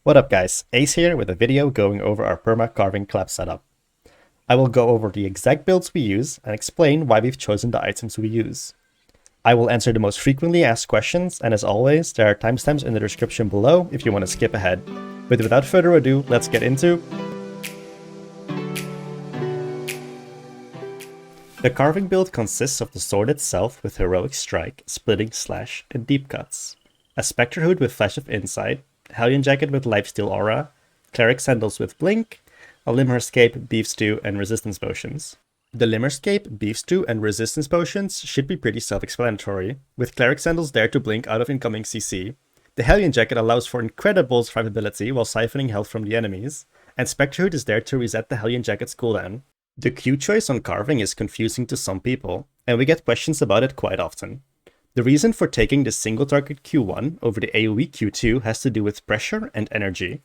What up guys, Ace here with a video going over our perma carving collab setup. I will go over the exact builds we use and explain why we've chosen the items we use. I will answer the most frequently asked questions, and as always, there are timestamps in the description below if you want to skip ahead. But without further ado, let's get into the carving build consists of the sword itself with heroic strike, splitting slash, and deep cuts, a spectre hood with flash of insight, Hellion Jacket with Lifesteal Aura, Cleric Sandals with Blink, a Limberscape, Beef Stew, and Resistance Potions. The Limberscape, Beef Stew, and Resistance Potions should be pretty self-explanatory, with Cleric Sandals there to blink out of incoming CC. The Hellion Jacket allows for incredible survivability while siphoning health from the enemies, and Spectre Hood is there to reset the Hellion Jacket's cooldown. The Q choice on carving is confusing to some people, and we get questions about it quite often. The reason for taking the single target Q1 over the AoE Q2 has to do with pressure and energy.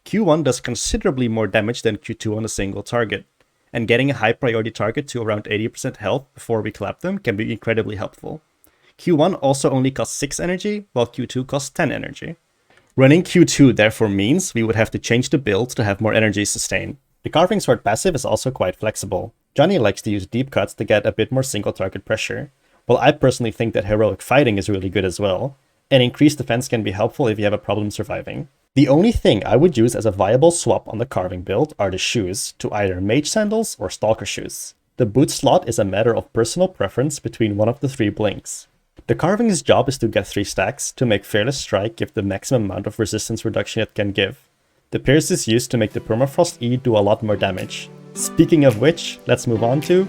Q1 does considerably more damage than Q2 on a single target, and getting a high priority target to around 80% health before we clap them can be incredibly helpful. Q1 also only costs 6 energy, while Q2 costs 10 energy. Running Q2 therefore means we would have to change the build to have more energy sustain. The Carving Sword passive is also quite flexible. Johnny likes to use deep cuts to get a bit more single target pressure. Well, I personally think that heroic fighting is really good as well, and increased defense can be helpful if you have a problem surviving. The only thing I would use as a viable swap on the carving build are the shoes, to either mage sandals or stalker shoes. The boot slot is a matter of personal preference between one of the 3 blinks. The carving's job is to get 3 stacks to make Fearless Strike give the maximum amount of resistance reduction it can give. The Pierce is used to make the Permafrost E do a lot more damage. Speaking of which, let's move on to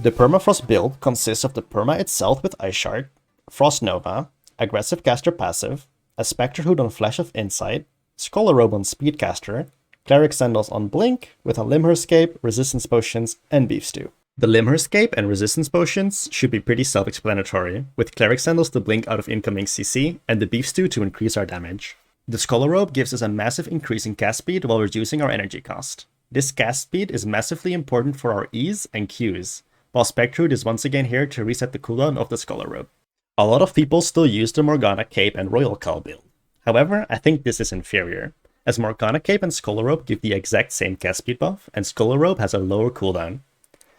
the Permafrost build consists of the Perma itself with Ice Shard, Frost Nova, Aggressive Caster Passive, a Spectre Hood on Flash of Insight, Scholar Robe on Speedcaster, Cleric Sandals on Blink, with a Limberscape, Resistance Potions, and Beef Stew. The Limberscape and Resistance Potions should be pretty self-explanatory, with Cleric Sandals to blink out of incoming CC, and the Beef Stew to increase our damage. The Scholar Robe gives us a massive increase in cast speed while reducing our energy cost. This cast speed is massively important for our E's and Q's, while Spectre Hood is once again here to reset the cooldown of the Scholar Robe. A lot of people still use the Morgana Cape and Royal Cull build. However, I think this is inferior, as Morgana Cape and Scholar Robe give the exact same cast speed buff, and Scholar Robe has a lower cooldown.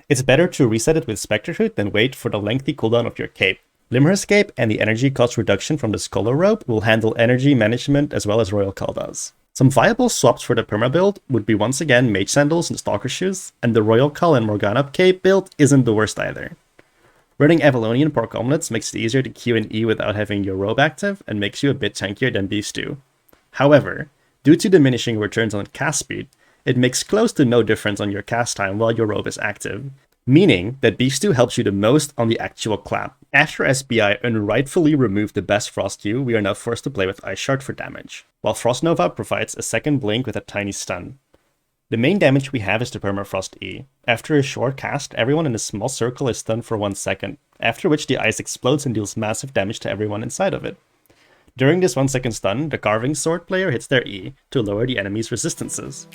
It's better to reset it with Spectre Hood than wait for the lengthy cooldown of your cape. Limberscape and the energy cost reduction from the Scholar Robe will handle energy management as well as Royal Cull does. Some viable swaps for the perma build would be once again Mage Sandals and Stalker Shoes, and the Royal Cull and Morgana Cape build isn't the worst either. Running Avalonian Pork Omelets makes it easier to Q and E without having your robe active and makes you a bit tankier than Beef Stew. However, due to diminishing returns on cast speed, it makes close to no difference on your cast time while your robe is active, meaning that Beef Stew helps you the most on the actual clap. After SBI unrightfully removed the best Frost Q, we are now forced to play with Ice Shard for damage, while Frost Nova provides a second blink with a tiny stun. The main damage we have is the Permafrost E. After a short cast, everyone in a small circle is stunned for 1 second, after which the ice explodes and deals massive damage to everyone inside of it. During this 1 second stun, the Carving Sword player hits their E to lower the enemy's resistances.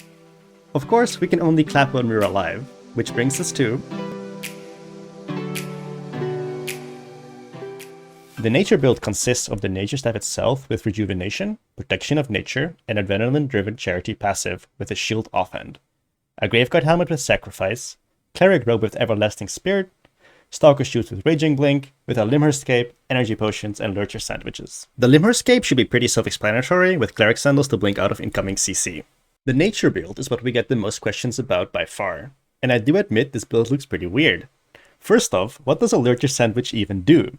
Of course, we can only clap when we're alive, which brings us to the Nature build consists of the Nature Staff itself with Rejuvenation, Protection of Nature, and Adrenaline-driven Charity passive with a shield offhand, a Graveguard Helmet with Sacrifice, Cleric Robe with Everlasting Spirit, Stalker Shoes with Raging Blink, with a Limberscape, Energy Potions, and Lurcher Sandwiches. The Limberscape should be pretty self-explanatory, with Cleric Sandals to blink out of incoming CC. The Nature build is what we get the most questions about by far, and I do admit this build looks pretty weird. First off, what does a Lurcher Sandwich even do?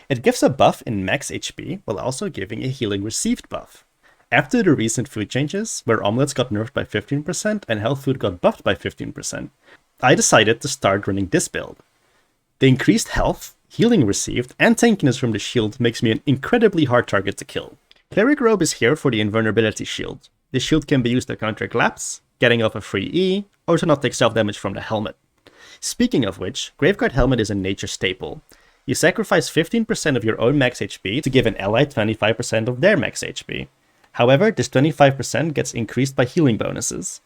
It gives a buff in max HP while also giving a healing received buff. After the recent food changes, where omelets got nerfed by 15% and health food got buffed by 15%, I decided to start running this build. The increased health, healing received, and tankiness from the shield makes me an incredibly hard target to kill. Cleric Robe is here for the invulnerability shield. This shield can be used to counter collapse, getting off a free E, or to not take self-damage from the helmet. Speaking of which, Graveguard Helmet is a nature staple. You sacrifice 15% of your own max HP to give an ally 25% of their max HP. However, this 25% gets increased by healing bonuses.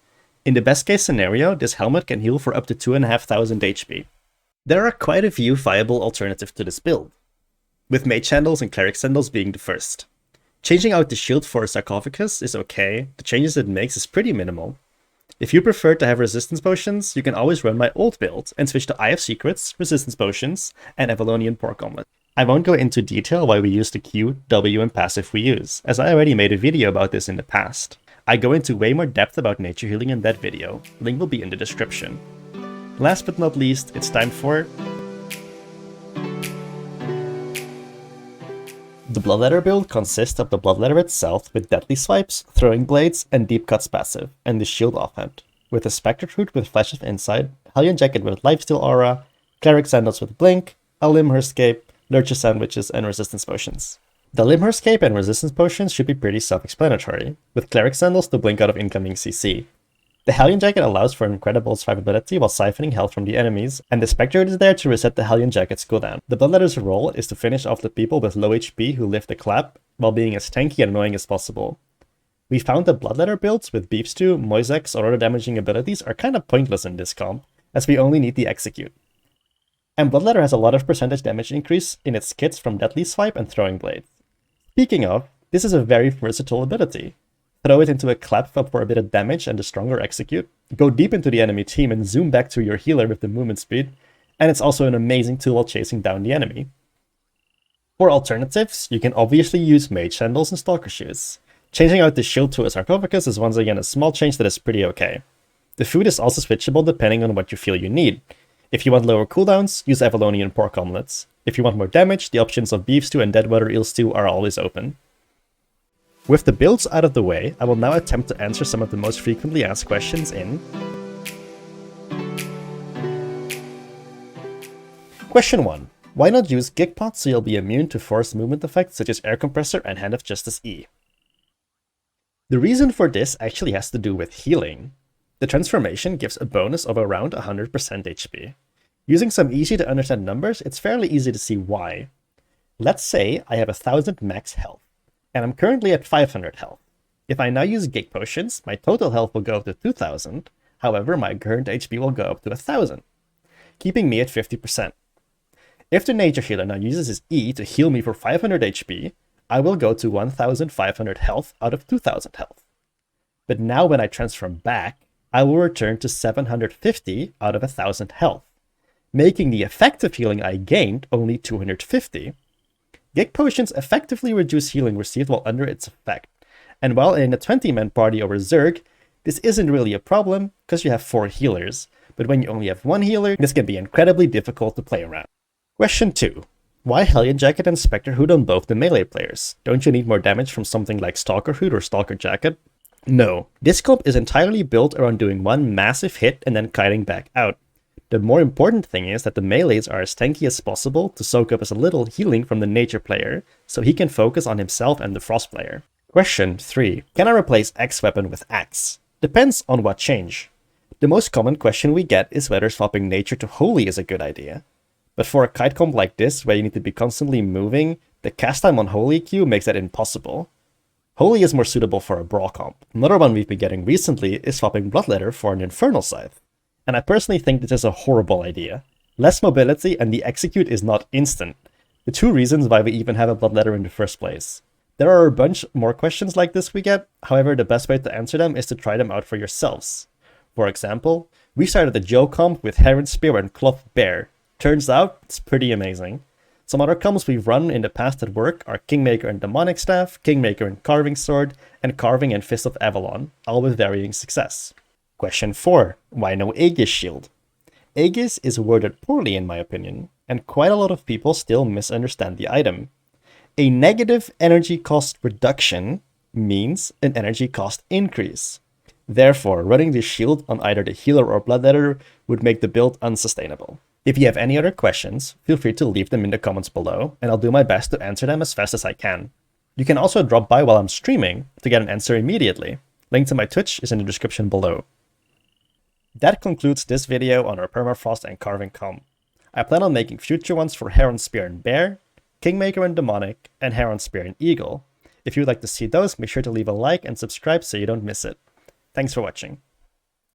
In the best case scenario, this helmet can heal for up to 2500 HP. There are quite a few viable alternatives to this build. with Mage Handles and Cleric Sandals being the first. Changing out the shield for a Sarcophagus is okay, the changes it makes is pretty minimal. If you prefer to have resistance potions, you can always run my old build and switch to Eye of Secrets, resistance potions, and Avalonian Pork Omelet. I won't go into detail why we use the Q, W, and passive we use, as I already made a video about this in the past. I go into way more depth about nature healing in that video, link will be in the description. Last but not least, it's time for the Bloodletter build consists of the Bloodletter itself with Deadly Swipes, Throwing Blades, and Deep Cuts passive, and the shield offhand, with a Spectre Fruit with Flash of Insight, Hellion Jacket with Lifesteal Aura, Cleric Sandals with Blink, a Limhurst Cape, Lurcher Sandwiches, and Resistance Potions. The Limhurst Cape and Resistance Potions should be pretty self-explanatory, with Cleric Sandals to blink out of incoming CC. The Hellion Jacket allows for incredible survivability while siphoning health from the enemies, and the Spectre is there to reset the Hellion Jacket's cooldown. The Bloodletter's role is to finish off the people with low HP who live the clap, while being as tanky and annoying as possible. We found that Bloodletter builds with Beef Stew, Moisex, or other damaging abilities are kinda pointless in this comp, as we only need the Execute. And Bloodletter has a lot of percentage damage increase in its kits from Deadly Swipe and Throwing Blade. Speaking of, this is a very versatile ability. Throw it into a clap for a bit of damage and a stronger Execute, go deep into the enemy team and zoom back to your healer with the movement speed, and it's also an amazing tool while chasing down the enemy. For alternatives, you can obviously use Mage Handles and Stalker Shoes. Changing out the shield to a Sarcophagus is once again a small change that is pretty okay. The food is also switchable depending on what you feel you need. If you want lower cooldowns, use Avalonian Pork Omelets. If you want more damage, the options of Beef Stew and Deadwater Eel Stew are always open. With the builds out of the way, I will now attempt to answer some of the most frequently asked questions in Question 1. Why not use Gigpot so you'll be immune to forced movement effects such as Air Compressor and Hand of Justice E? The reason for this actually has to do with healing. The transformation gives a bonus of around 100% HP. Using some easy to understand numbers, it's fairly easy to see why. Let's say I have 1000 max health, and I'm currently at 500 health. If I now use Gig Potions, my total health will go up to 2000, however my current HP will go up to 1000, keeping me at 50%. If the Nature Healer now uses his E to heal me for 500 HP, I will go to 1500 health out of 2000 health. But now when I transform back, I will return to 750 out of 1000 health, making the effective healing I gained only 250. Gig Potions effectively reduce healing received while under its effect, and while in a 20-man party over Zerg, this isn't really a problem because you have 4 healers, but when you only have 1 healer, this can be incredibly difficult to play around. Question 2. Why Hellion Jacket and Spectre Hood on both the melee players? Don't you need more damage from something like Stalker Hood or Stalker Jacket? No, this comp is entirely built around doing one massive hit and then kiting back out. The more important thing is that the melees are as tanky as possible to soak up as little healing from the nature player, so he can focus on himself and the frost player. Question 3. Can I replace X weapon with Axe? Depends on what change. The most common question we get is whether swapping nature to holy is a good idea. But for a kite comp like this, where you need to be constantly moving, the cast time on holy Q makes that impossible. Holy is more suitable for a brawl comp. Another one we've been getting recently is swapping Bloodletter for an Infernal Scythe. And I personally think this is a horrible idea. Less mobility and the execute is not instant. The 2 reasons why we even have a Bloodletter in the first place. There are a bunch more questions like this we get, however the best way to answer them is to try them out for yourselves. For example, we started the Joe comp with Heron Spear and Cloth Bear. Turns out, it's pretty amazing. Some other comps we've run in the past that work are Kingmaker and Demonic Staff, Kingmaker and Carving Sword, and Carving and Fist of Avalon, all with varying success. Question 4. Why no Aegis Shield? Aegis is worded poorly in my opinion, and quite a lot of people still misunderstand the item. A negative energy cost reduction means an energy cost increase. Therefore, running the shield on either the healer or Bloodletter would make the build unsustainable. If you have any other questions, feel free to leave them in the comments below, and I'll do my best to answer them as fast as I can. You can also drop by while I'm streaming to get an answer immediately. Link to my Twitch is in the description below. That concludes this video on our Permafrost and Carving comp. I plan on making future ones for Heron Spear and Bear, Kingmaker and Demonic, and Heron Spear and Eagle. If you'd like to see those, make sure to leave a like and subscribe so you don't miss it. Thanks for watching.